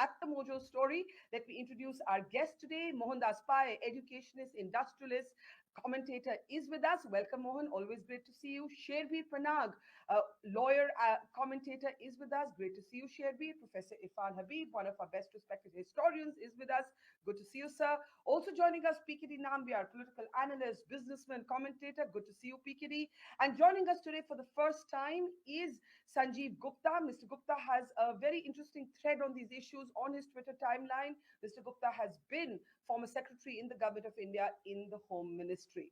at the Mojo Story. Let me introduce our guest today, Mohandas Pai, educationist, industrialist, commentator is with us. Welcome, Mohan. Always great to see you. Sherbir Panag, lawyer, commentator is with us. Great to see you, Sherbir. Professor Irfan Habib, one of our best respected historians, is with us. Good to see you, sir. Also joining us, PKD Nambiar, political analyst, businessman, commentator. Good to see you, PKD. And joining us today for the first time is Sanjeev Gupta. Mr. Gupta has a very interesting thread on these issues on his Twitter timeline. Mr. Gupta has been former secretary in the government of India in the Home Ministry.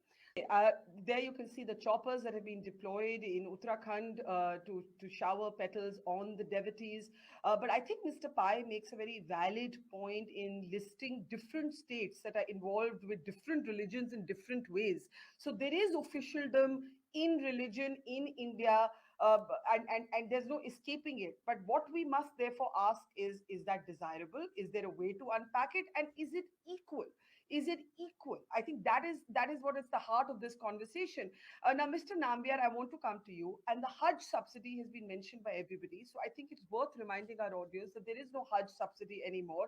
Uh, there you can see the choppers that have been deployed in Uttarakhand to shower petals on the devotees. But I think Mr. Pai makes a very valid point in listing different states that are involved with different religions in different ways. So there is officialdom in religion in India, and there's no escaping it. But what we must therefore ask is that desirable? Is there a way to unpack it? And is it equal? Is it equal? I think that is what is the heart of this conversation. Now, Mr. Nambiar, I want to come to you. And the Hajj subsidy has been mentioned by everybody. So I think it's worth reminding our audience that there is no Hajj subsidy anymore.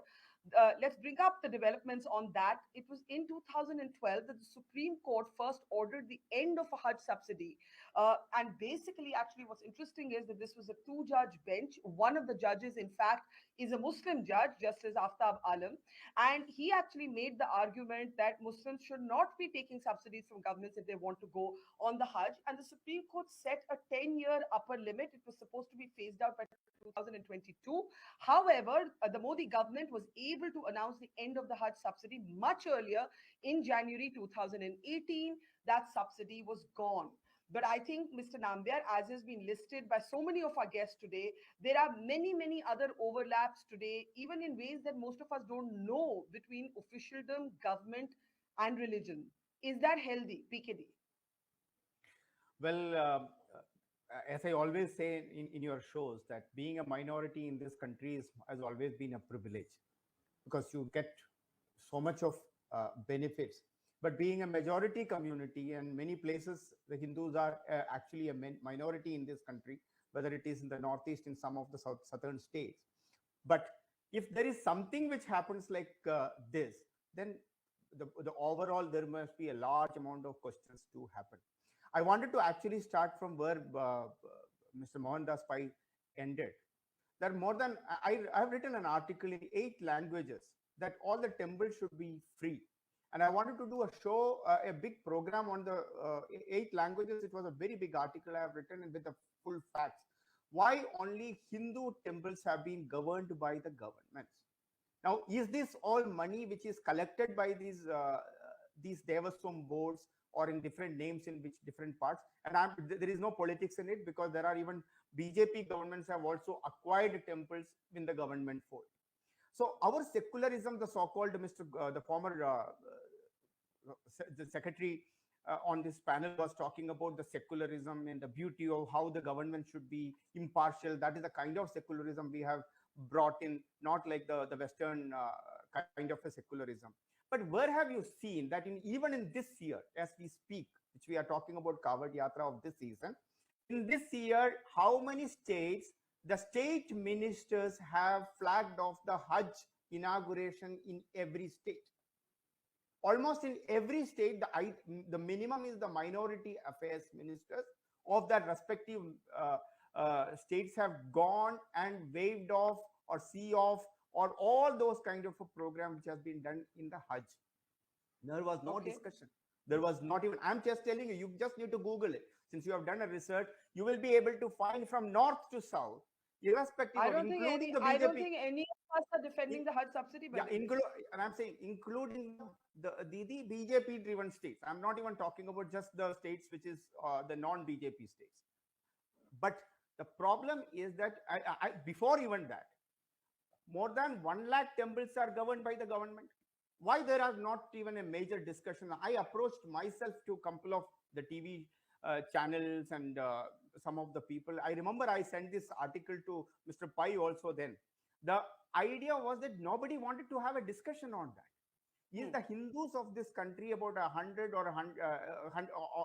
Let's bring up the developments on that. It was in 2012 that the Supreme Court first ordered the end of a Hajj subsidy. And basically, actually, what's interesting is that this was a two-judge bench. One of the judges, in fact, is a Muslim judge, Justice Aftab Alam. And he actually made the argument that Muslims should not be taking subsidies from governments if they want to go on the Hajj. And the Supreme Court set a 10-year upper limit. It was supposed to be phased out by 2022. However, the Modi government was able to announce the end of the Hajj subsidy much earlier in January 2018. That subsidy was gone. But I think, Mr. Nambiar, as has been listed by so many of our guests today, there are many, many other overlaps today, even in ways that most of us don't know between officialdom, government, and religion. Is that healthy, PKD? Well, as I always say in your shows, that being a minority in this country has always been a privilege because you get so much of benefits. But being a majority community, and many places the Hindus are actually a minority in this country, whether it is in the northeast, in some of the southern states. But if there is something which happens like this, then the overall there must be a large amount of questions to happen. I wanted to actually start from where Mr. Mohandas Pai ended. There are more than I have written an article in 8 languages that all the temples should be free. And I wanted to do a show, a big program on the 8 languages. It was a very big article I have written with the full facts. Why only Hindu temples have been governed by the governments? Now, is this all money which is collected by these Devaswam boards or in different names in which different parts? And there is no politics in it because there are even BJP governments have also acquired temples in the government fold. So our secularism, the so-called the former the secretary on this panel was talking about the secularism and the beauty of how the government should be impartial. That is the kind of secularism we have brought in, not like the Western kind of a secularism. But where have you seen that even in this year, as we speak, which we are talking about Kanwar Yatra of this season, in this year, how many states the state ministers have flagged off the Hajj inauguration in every state? Almost in every state, the minimum is the minority affairs ministers of that respective states have gone and waived off or see off or all those kind of a program which has been done in the Hajj. There was no discussion. There was not even, I'm just telling you, you just need to Google it. Since you have done a research, you will be able to find from north to south, irrespective of including the BJP. I don't think any of us are defending the Hajj subsidy. Yeah, and I'm saying including the BJP driven states. I'm not even talking about just the states which is the non-BJP states. But the problem is that before even that, more than 1 lakh temples are governed by the government. Why there are not even a major discussion? I approached myself to a couple of the TV channels and some of the people. I remember I sent this article to Mr. Pai also then. The idea was that nobody wanted to have a discussion on that. Is the Hindus of this country, about 100 or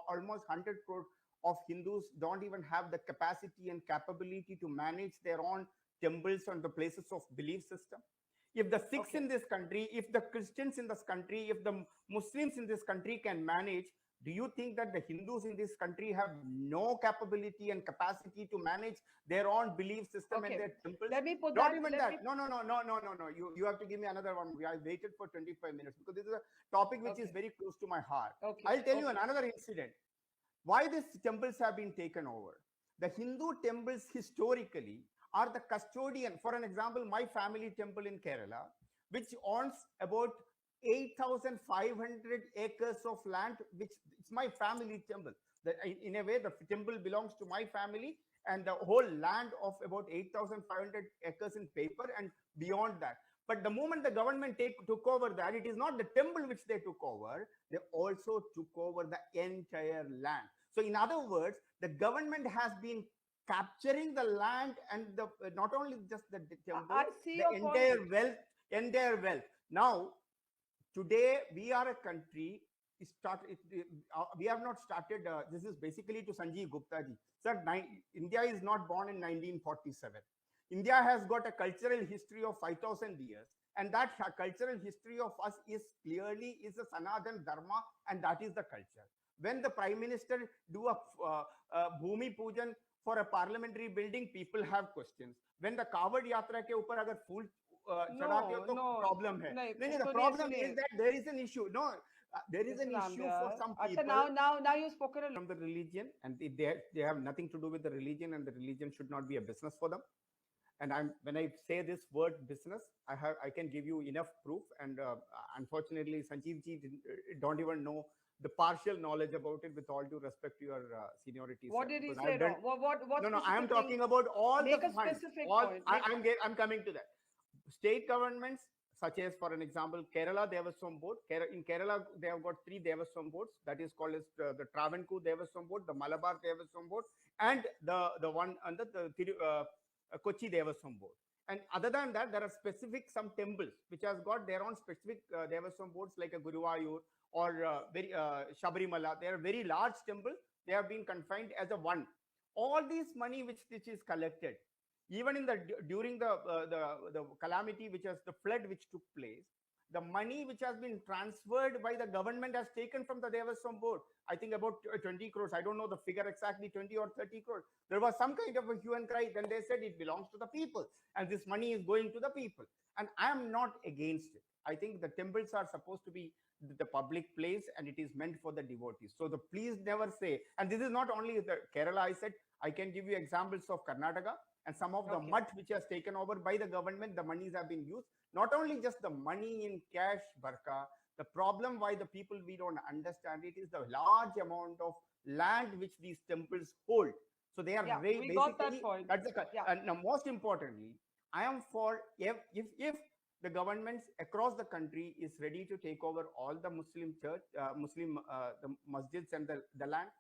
almost 100 crore of Hindus, don't even have the capacity and capability to manage their own temples and the places of belief system? If the Sikhs Okay. in this country, if the Christians in this country, if the Muslims in this country can manage, do you think that the Hindus in this country have no capability and capacity to manage their own belief system and Okay. their temples? Let me put Not that. even Let me. that. No, no, no, no, no, no, no. You have to give me another one. I waited for 25 minutes because this is a topic which is Okay. very close to my heart. Okay. I'll tell you Okay. another incident. Why these temples have been taken over? The Hindu temples historically are the custodian. For an example, my family temple in Kerala, which owns about 8,500 acres of land, which it's my family temple. In a way, the temple belongs to my family, and the whole land of about 8,500 acres in paper and beyond that. But the moment the government took over that, it is not the temple which they took over, they also took over the entire land. So, in other words, the government has been capturing the land and the not only just the temple, I see the your entire point. wealth, entire wealth. Now, today we are a country. We have not started. This is basically to Sanjeev Gupta ji. Sir, India is not born in 1947. India has got a cultural history of 5,000 years, and that cultural history of us is clearly is a Sanatan Dharma, and that is the culture. When the Prime Minister do Bhumi Pujan for a parliamentary building, people have questions. When the Kawad Yatra ke upar agar phool चढ़ाते हो No, तो no. problem है. नहीं, नहीं, the सुनिए, problem is सुनिए. that there is an issue. No, there is Mr. an issue for Nambiar. some Acha, people now you've spoken a lot. from the religion, and they have nothing to do with the religion, and the religion should not be a business for them. And when I say this word business, I can give you enough proof. And unfortunately, Sanjeev ji don't even know the partial knowledge about it. With all due respect to your seniority, What sir, did he because say I've done. wrong? What No, no, I am specific thing? talking about all the Make a funds. specific All point. I'm coming to that. State governments, such as, for an example, Kerala Devaswam Board. In Kerala, they have got three Devaswam boards. That is called as the Travancore Devaswam Board, the Malabar Devaswam Board, and the one under the Kochi Devaswam Board. And other than that, there are specific some temples which has got their own specific Devaswam boards, like a Guruvayur or very Shabrimala. They are very large temples. They have been confined as a one. All these money which is collected, even in during the calamity, which has the flood which took place, the money which has been transferred by the government has taken from the Devaswam board. I think about 20 crores. I don't know the figure exactly, 20 or 30 crores. There was some kind of a hue and cry. Then they said it belongs to the people, and this money is going to the people. And I am not against it. I think the temples are supposed to be the public place, and it is meant for the devotees. So please never say. And this is not only the Kerala. I said I can give you examples of Karnataka and some of the Okay. mud which has taken over by the government. The monies have been used. Not only just the money in cash, Barkha. The problem why the people we don't understand it is the large amount of land which these temples hold. So they are Yeah, we got that basically point. that's the Yeah. and now most importantly, I am for if the governments across the country is ready to take over all the Muslim church, Muslim the masjids and the land,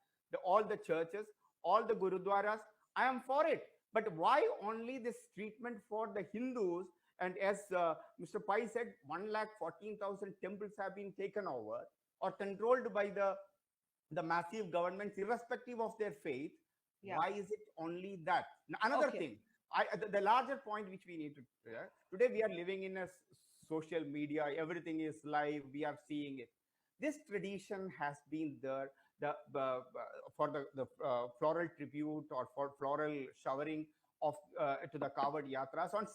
all the churches, all the gurudwaras, I am for it. But why only this treatment for the Hindus? And as Mr. Pai said, 1,14,000 temples have been taken over or controlled by the massive governments, irrespective of their faith. Yeah. Why is it only that? Another Okay. thing, the larger point which we need to today, we are living in a social media. Everything is live. We are seeing it. This tradition has been there. For the floral tribute or for floral showering of to the Kawad Yatras, and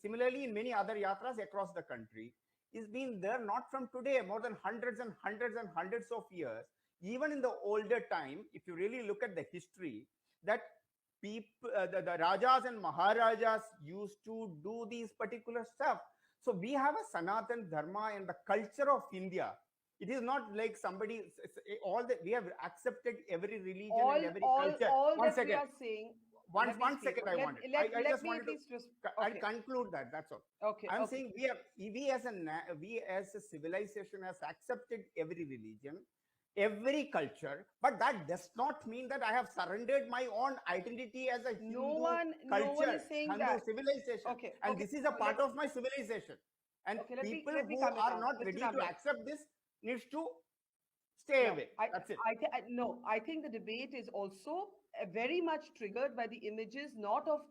similarly in many other yatras across the country, is been there not from today, more than hundreds and hundreds and hundreds of years. Even in the older time, if you really look at the history, that people, the Rajas and Maharajas used to do these particular stuff. So we have a Sanatan Dharma and the culture of India. It is not like somebody all that we have accepted every religion and every culture. All One that we second. are saying. One Let me speak. second. I wanted. I Let just me wanted at to. least just. I'll Okay. conclude that. That's all. Okay. I'm Okay. saying we as a civilization has accepted every religion, every culture, but that does not mean that I have surrendered my own identity as a Hindu No one culture, is saying Hindu that. civilization, Okay. and Okay. this is a part of my civilization. And Okay. people Let me who calm it are down, not Mr. ready to Nambiar. accept this needs to stay No, away. That's it. no. I think the debate is also very much triggered by the images, not of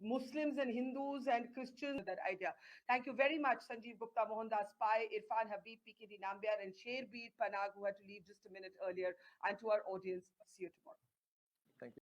Muslims and Hindus and Christians that idea. Thank you very much, Sanjeev Gupta, Mohandas Pai, Irfan Habib, PKD Nambiar, and Sherbir Panag, who had to leave just a minute earlier, and to our audience. See you tomorrow.